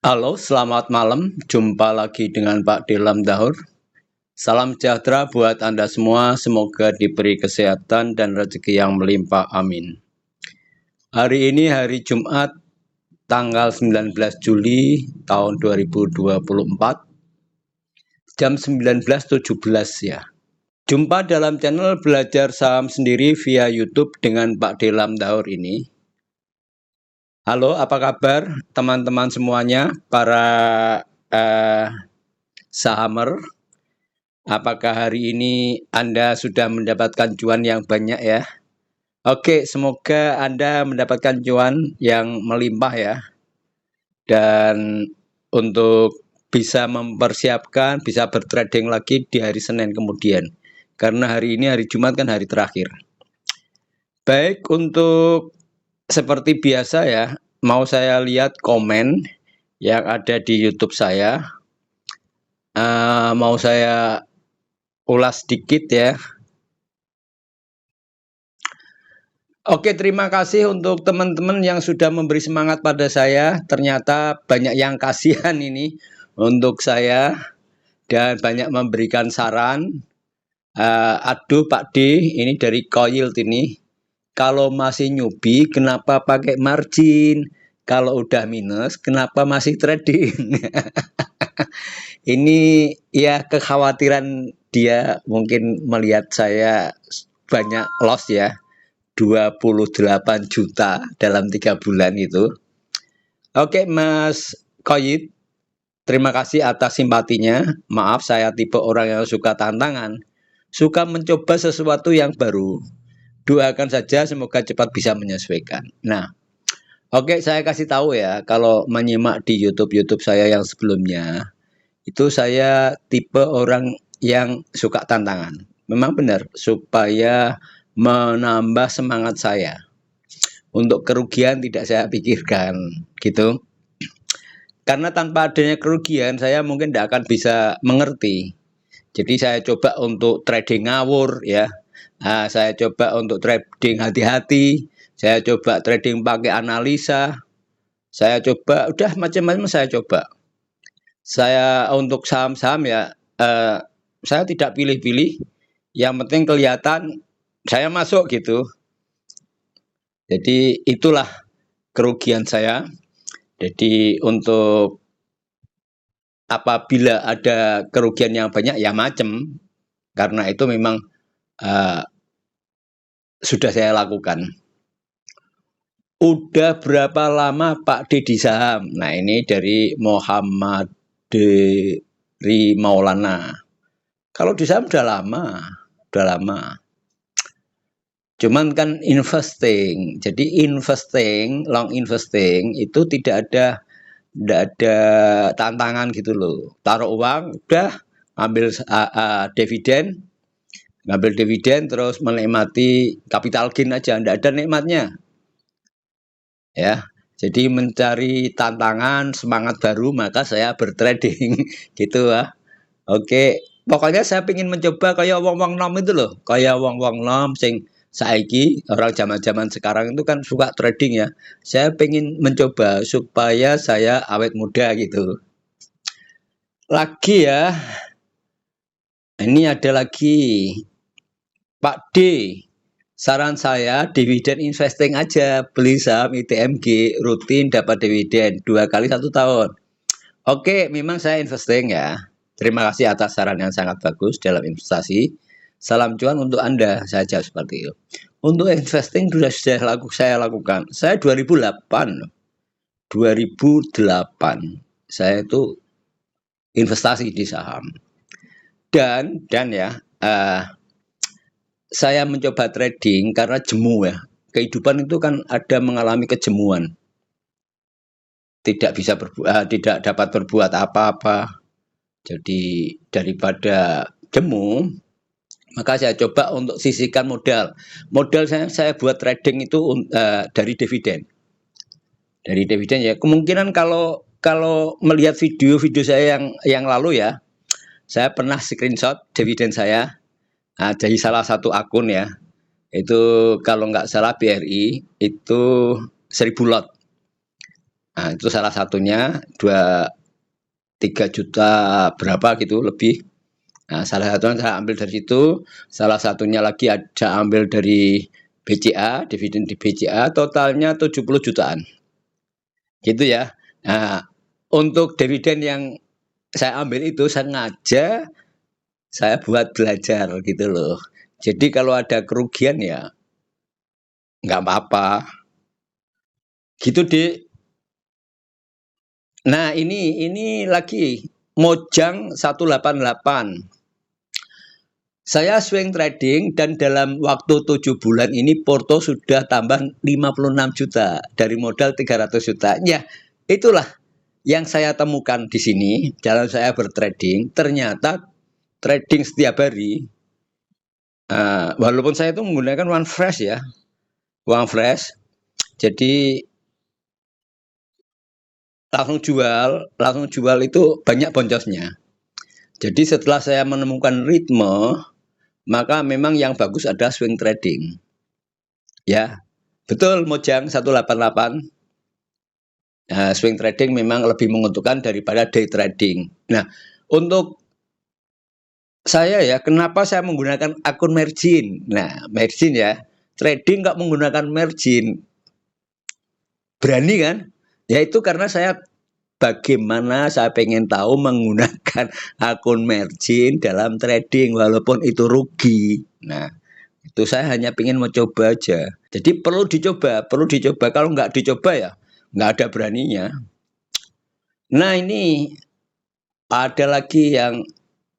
Halo, selamat malam. Jumpa lagi dengan Pak Dilam Dahur. Salam sejahtera buat Anda semua. Semoga diberi kesehatan dan rezeki yang melimpah. Amin. Hari ini hari Jumat, tanggal 19 Juli tahun 2024, jam 19.17 ya. Jumpa dalam channel Belajar Saham Sendiri via YouTube dengan Pak Dilam Dahur ini. Halo, apa kabar teman-teman semuanya, para sahamer? Apakah hari ini Anda sudah mendapatkan cuan yang banyak ya? Oke, semoga Anda mendapatkan cuan yang melimpah ya. Dan untuk bisa mempersiapkan, bisa bertrading lagi di hari Senin kemudian. Karena hari ini hari Jumat kan hari terakhir. Baik, untuk seperti biasa ya, mau saya lihat komen yang ada di YouTube saya. Mau saya ulas sedikit ya. Oke, terima kasih untuk teman-teman yang sudah memberi semangat pada saya. Ternyata banyak yang kasihan ini untuk saya dan banyak memberikan saran. Aduh Pak D, ini dari Coil ini. Kalau masih newbie, kenapa pakai margin? Kalau udah minus, kenapa masih trading? Ini ya kekhawatiran dia mungkin melihat saya banyak loss ya. 28 juta dalam 3 bulan itu. Oke Mas Koyit, terima kasih atas simpatinya. Maaf, saya tipe orang yang suka tantangan, suka mencoba sesuatu yang baru. Doakan saja semoga cepat bisa menyesuaikan. Nah, oke, saya kasih tahu ya, kalau menyimak di YouTube saya yang sebelumnya, itu saya tipe orang yang suka tantangan. Memang benar, supaya menambah semangat saya. Untuk kerugian tidak saya pikirkan, gitu. Karena tanpa adanya kerugian, saya mungkin tidak akan bisa mengerti. Jadi saya coba untuk trading ngawur ya. Saya coba untuk trading hati-hati. Saya coba trading pakai analisa. Saya coba, udah macam-macam saya coba. Saya untuk saham-saham ya, saya tidak pilih-pilih. Yang penting kelihatan saya masuk gitu. Jadi itulah kerugian saya. Jadi untuk apabila ada kerugian yang banyak ya macam. Karena itu memang sudah saya lakukan. Udah berapa lama Pak D di saham? Nah ini dari Muhammad dari Maulana. Kalau di saham udah lama. Cuman kan investing. Jadi long investing itu tidak ada tantangan gitu loh. Taruh uang, udah ambil dividen, terus menikmati capital gain aja, tidak ada nikmatnya. Ya, jadi mencari tantangan, semangat baru, maka saya bertrading gitu ya. Oke, pokoknya saya ingin mencoba kayak wong-wong nom itu loh, kayak wong-wong nom sing saiki orang zaman-zaman sekarang itu kan suka trading ya. Saya pengen mencoba supaya saya awet muda gitu. Lagi ya, ini ada lagi Pak D. Saran saya dividen investing aja, beli saham ITMG rutin dapat dividen 2 kali 1 tahun. Oke, memang saya investing ya. Terima kasih atas saran yang sangat bagus dalam investasi. Salam cuan untuk Anda saja seperti itu. Untuk investing sudah saya lakukan. Saya 2008 saya itu investasi di saham. Dan ya saya mencoba trading karena jemu ya. Kehidupan itu kan ada mengalami kejemuan. Tidak dapat berbuat apa-apa. Jadi daripada jemu, maka saya coba untuk sisihkan modal. Modal saya buat trading itu dari dividen. Dari dividen ya. Kemungkinan kalau melihat video-video saya yang lalu ya, saya pernah screenshot dividen saya. Dari salah satu akun ya, itu kalau nggak salah BRI itu 1000 lot. Nah, itu salah satunya 2-3 juta berapa gitu lebih. Nah, salah satunya saya ambil dari situ, salah satunya lagi ada ambil dari BCA, dividen di BCA, totalnya 70 jutaan. Gitu ya. Nah, untuk dividen yang saya ambil itu sengaja saya buat belajar gitu loh. Jadi kalau ada kerugian ya nggak apa-apa. Gitu deh. Nah ini lagi Mojang 188. Saya swing trading dan dalam waktu 7 bulan ini Porto sudah tambah 56 juta dari modal 300 juta. Ya, itulah yang saya temukan di sini dalam saya bertrading. Ternyata trading setiap hari, walaupun saya itu menggunakan One Fresh ya, One Fresh. Jadi langsung jual itu banyak boncosnya. Jadi setelah saya menemukan ritme, maka memang yang bagus ada swing trading. Ya, betul Mojang 188. Nah, swing trading memang lebih menguntungkan daripada day trading. Nah, untuk saya ya, kenapa saya menggunakan akun margin? Nah, margin ya, trading nggak menggunakan margin. Berani kan? Ya itu karena bagaimana saya pengen tahu menggunakan akun margin dalam trading walaupun itu rugi. Nah, itu saya hanya pengen mau coba aja. Jadi perlu dicoba. Kalau nggak dicoba ya nggak ada beraninya. Nah ini ada lagi yang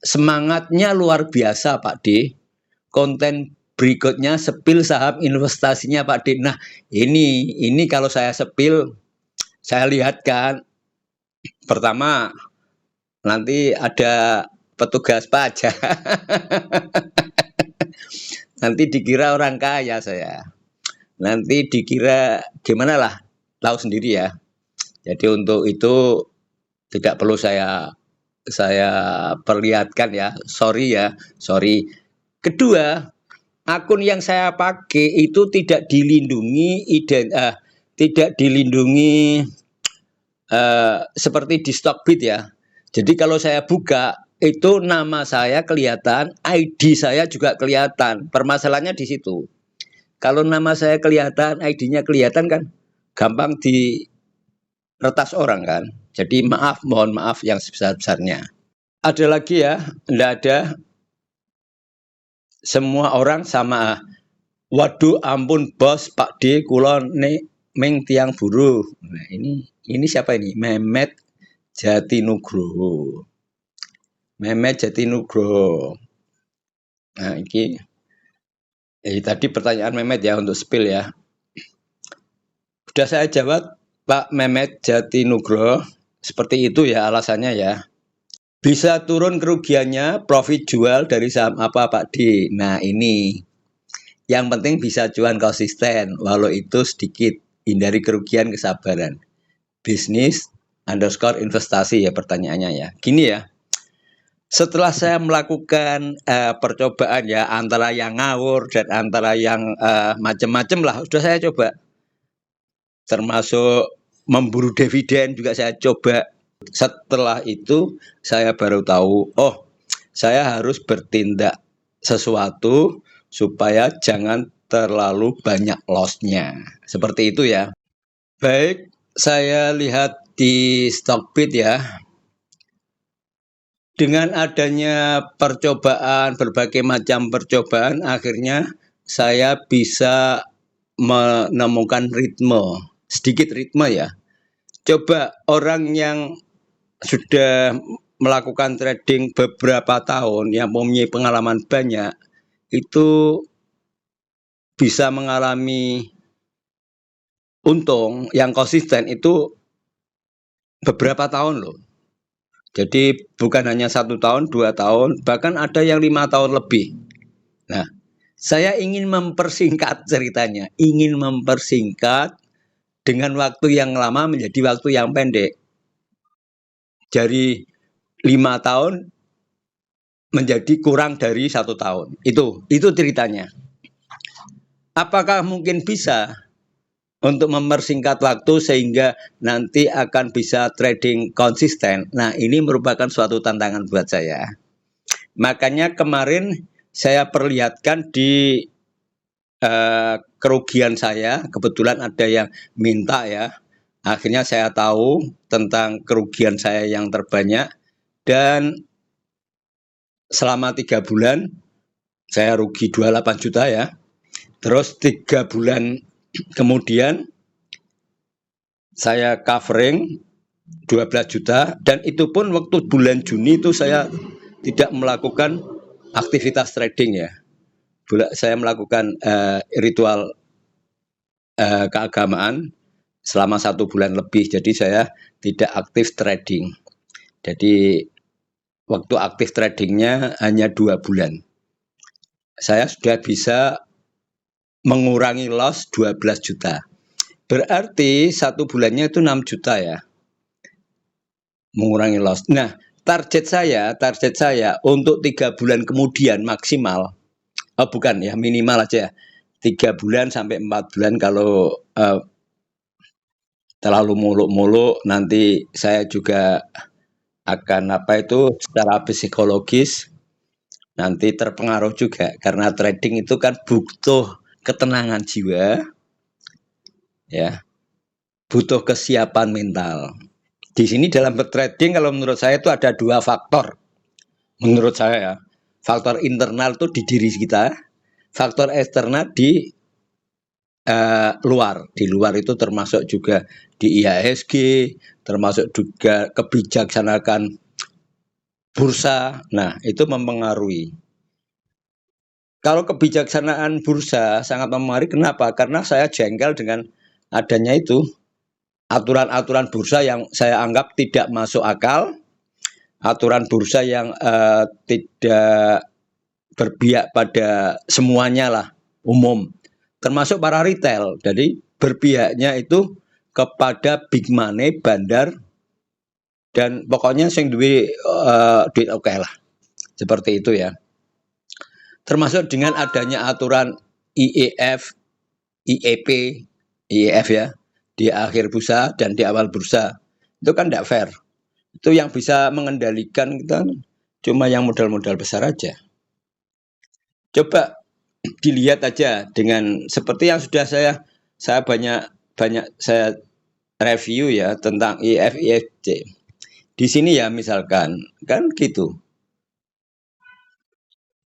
semangatnya luar biasa Pak D. Konten berikutnya sepil saham investasinya Pak D. Nah ini kalau saya sepil, saya lihat kan pertama nanti ada petugas pajak. Nanti dikira orang kaya saya. Nanti dikira gimana lah, tahu sendiri ya. Jadi untuk itu tidak perlu saya perlihatkan ya. Sorry. Kedua, akun yang saya pakai itu tidak dilindungi seperti di Stockbit ya. Jadi kalau saya buka itu nama saya kelihatan, ID saya juga kelihatan. Permasalahannya di situ. Kalau nama saya kelihatan, ID-nya kelihatan kan gampang diretas orang kan. Jadi mohon maaf yang sebesar-besarnya. Ada lagi ya, enggak ada. Semua orang sama. Waduh ampun bos Pak D kulon ming tiang buruh. Nah, ini siapa ini? Mehmet Jatinugroho. Nah, ini tadi pertanyaan Mehmet ya untuk spill ya. Sudah saya jawab Pak Mehmet Jatinugroho. Seperti itu ya alasannya ya. Bisa turun kerugiannya, profit jual dari saham apa Pak D? Nah ini, yang penting bisa cuan konsisten, walau itu sedikit, hindari kerugian kesabaran. Bisnis _ investasi ya pertanyaannya ya. Gini ya, setelah saya melakukan percobaan ya, antara yang ngawur dan antara yang macam-macam lah, sudah saya coba. Termasuk memburu dividen juga saya coba. Setelah itu saya baru tahu, oh saya harus bertindak sesuatu supaya jangan terlalu banyak loss-nya. Seperti itu ya. Baik, saya lihat di Stockbit ya. Dengan adanya percobaan, berbagai macam percobaan, akhirnya saya bisa menemukan sedikit ritme ya. Coba orang yang sudah melakukan trading beberapa tahun yang mempunyai pengalaman banyak itu bisa mengalami untung yang konsisten itu beberapa tahun loh. Jadi bukan hanya 1 tahun, 2 tahun, bahkan ada yang 5 tahun lebih. Nah, saya ingin mempersingkat ceritanya, ingin mempersingkat dengan waktu yang lama menjadi waktu yang pendek. Dari 5 tahun menjadi kurang dari 1 tahun. Itu ceritanya. Apakah mungkin bisa? untuk mempersingkat waktu sehingga nanti akan bisa trading konsisten. Nah, ini merupakan suatu tantangan buat saya. Makanya kemarin saya perlihatkan di kerugian saya. Kebetulan ada yang minta ya. Akhirnya saya tahu tentang kerugian saya yang terbanyak. Dan selama 3 bulan saya rugi 28 juta ya. Terus 3 bulan kemudian saya covering 12 juta, dan itu pun waktu bulan Juni itu saya tidak melakukan aktivitas trading ya. Saya melakukan ritual keagamaan selama 1 bulan lebih, jadi saya tidak aktif trading. Jadi waktu aktif tradingnya hanya 2 bulan. Saya sudah bisa mengurangi loss 12 juta. Berarti 1 bulannya itu 6 juta ya. Mengurangi loss. Nah, target saya untuk 3 bulan kemudian maksimal. Oh bukan ya, minimal aja. 3 bulan sampai 4 bulan, kalau terlalu muluk-muluk nanti saya juga akan secara psikologis nanti terpengaruh juga, karena trading itu kan butuh ketenangan jiwa ya, butuh kesiapan mental. Di sini dalam bertrading kalau menurut saya itu ada 2 faktor. Menurut saya ya, faktor internal itu di diri kita, faktor eksternal di luar. Di luar itu termasuk juga di IHSG, termasuk juga kebijaksanaan bursa. Nah, itu mempengaruhi. Kalau kebijaksanaan bursa sangat mempengaruhi, kenapa? Karena saya jengkel dengan adanya itu aturan-aturan bursa yang saya anggap tidak masuk akal, aturan bursa yang tidak berpihak pada semuanya lah, umum, termasuk para retail. Jadi berpihaknya itu kepada big money, bandar, dan pokoknya sing duit oke lah, seperti itu ya. Termasuk dengan adanya aturan IEF, IEP, IEF ya, di akhir bursa dan di awal bursa, itu kan tidak fair. Itu yang bisa mengendalikan kita cuma yang modal-modal besar aja. Coba dilihat aja dengan seperti yang sudah saya banyak saya review ya tentang IEF, IFC. Di sini ya misalkan kan gitu.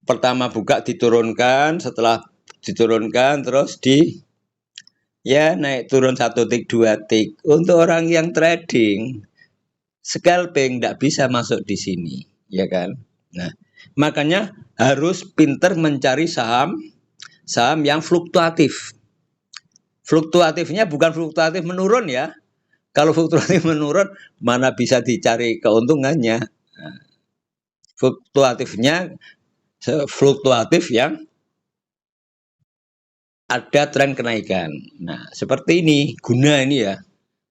Pertama buka diturunkan, setelah diturunkan terus ya naik turun 1 tik 2 tik. Untuk orang yang trading scalping tidak bisa masuk di sini, ya kan? Nah, makanya harus pinter mencari saham yang fluktuatif. Fluktuatifnya bukan fluktuatif menurun ya. Kalau fluktuatif menurun, mana bisa dicari keuntungannya? Nah, fluktuatif yang ada tren kenaikan. Nah, seperti ini, guna ini ya,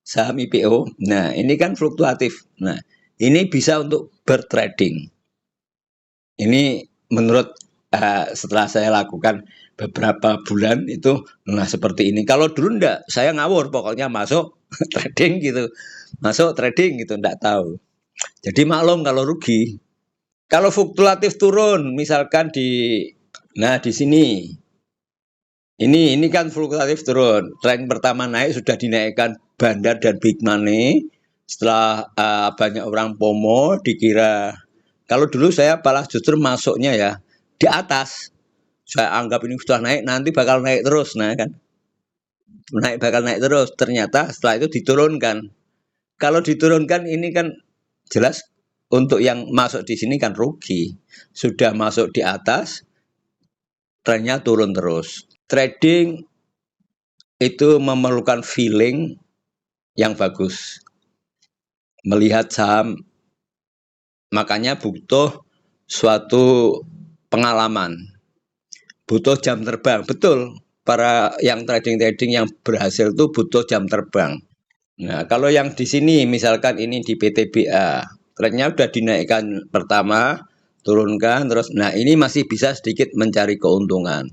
saham IPO. Nah, ini kan fluktuatif. Nah, ini bisa untuk bertrading. Ini menurut setelah saya lakukan beberapa bulan itu, nah seperti ini. Kalau dulu enggak, saya ngawur, pokoknya masuk trading gitu. Masuk trading gitu, enggak tahu. Jadi maklum kalau rugi. Kalau fluktuatif turun, misalkan di sini. Ini kan fluktuatif turun. Tren pertama naik sudah dinaikkan bandar dan big money. Setelah banyak orang FOMO dikira, kalau dulu saya malah justru masuknya ya di atas. Saya anggap ini sudah naik, nanti bakal naik terus, nah kan. Bakal naik terus. Ternyata setelah itu diturunkan. Kalau diturunkan ini kan jelas untuk yang masuk di sini kan rugi. Sudah masuk di atas, trennya turun terus. Trading itu memerlukan feeling yang bagus. Melihat saham, makanya butuh suatu pengalaman. Butuh jam terbang, betul. Para yang trading yang berhasil itu butuh jam terbang. Nah, kalau yang di sini misalkan ini di PTBA, trennya udah dinaikkan pertama, turunkan terus. Nah, ini masih bisa sedikit mencari keuntungan.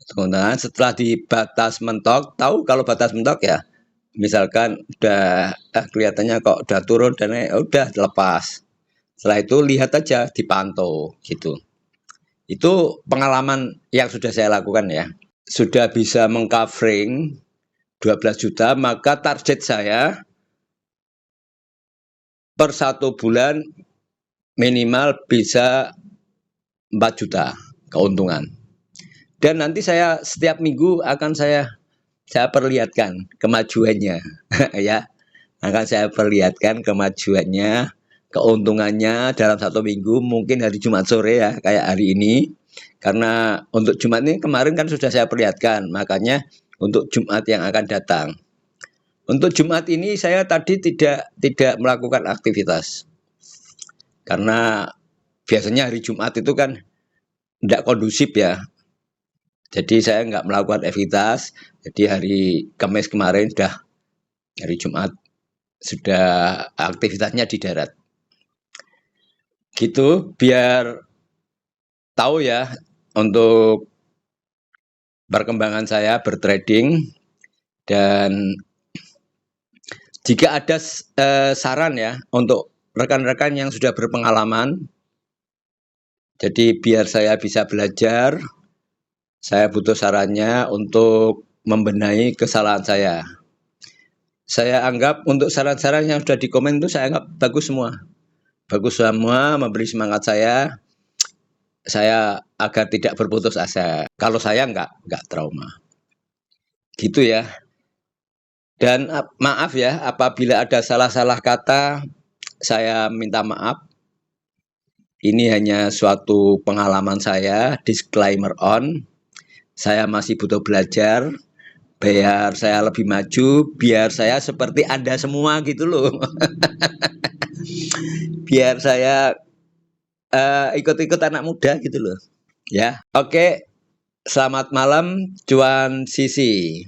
Keuntungan setelah di batas mentok, tahu kalau batas mentok ya, misalkan udah kelihatannya kok udah turun dan udah lepas. Setelah itu lihat aja, dipantau gitu. Itu pengalaman yang sudah saya lakukan ya. Sudah bisa mengcovering 12 juta, maka target saya per 1 bulan minimal bisa 4 juta keuntungan. Dan nanti saya setiap minggu akan saya perlihatkan kemajuannya ya. Akan saya perlihatkan kemajuannya, keuntungannya dalam 1 minggu, mungkin hari Jumat sore ya, kayak hari ini. Karena untuk Jumat ini kemarin kan sudah saya perlihatkan, makanya untuk Jumat yang akan datang. Untuk Jumat ini saya tadi tidak melakukan aktivitas. Karena biasanya hari Jumat itu kan tidak kondusif ya. Jadi saya nggak melakukan aktivitas. Jadi hari Kamis kemarin sudah, hari Jumat sudah aktivitasnya di darat. Gitu biar tahu ya untuk perkembangan saya bertrading. Dan jika ada saran ya untuk rekan-rekan yang sudah berpengalaman, jadi biar saya bisa belajar, saya butuh sarannya untuk membenahi kesalahan saya. Saya anggap untuk saran-saran yang sudah di komen itu saya anggap bagus semua. Bagus semua, memberi semangat saya agar tidak berputus asa. Kalau saya enggak trauma. Gitu ya. Dan maaf ya apabila ada salah-salah kata, saya minta maaf. Ini hanya suatu pengalaman saya, disclaimer on. Saya masih butuh belajar, biar saya lebih maju, biar saya seperti Anda semua gitu loh. Biar saya ikut-ikut anak muda gitu loh. Ya, oke. Selamat malam, Cuan Sisi.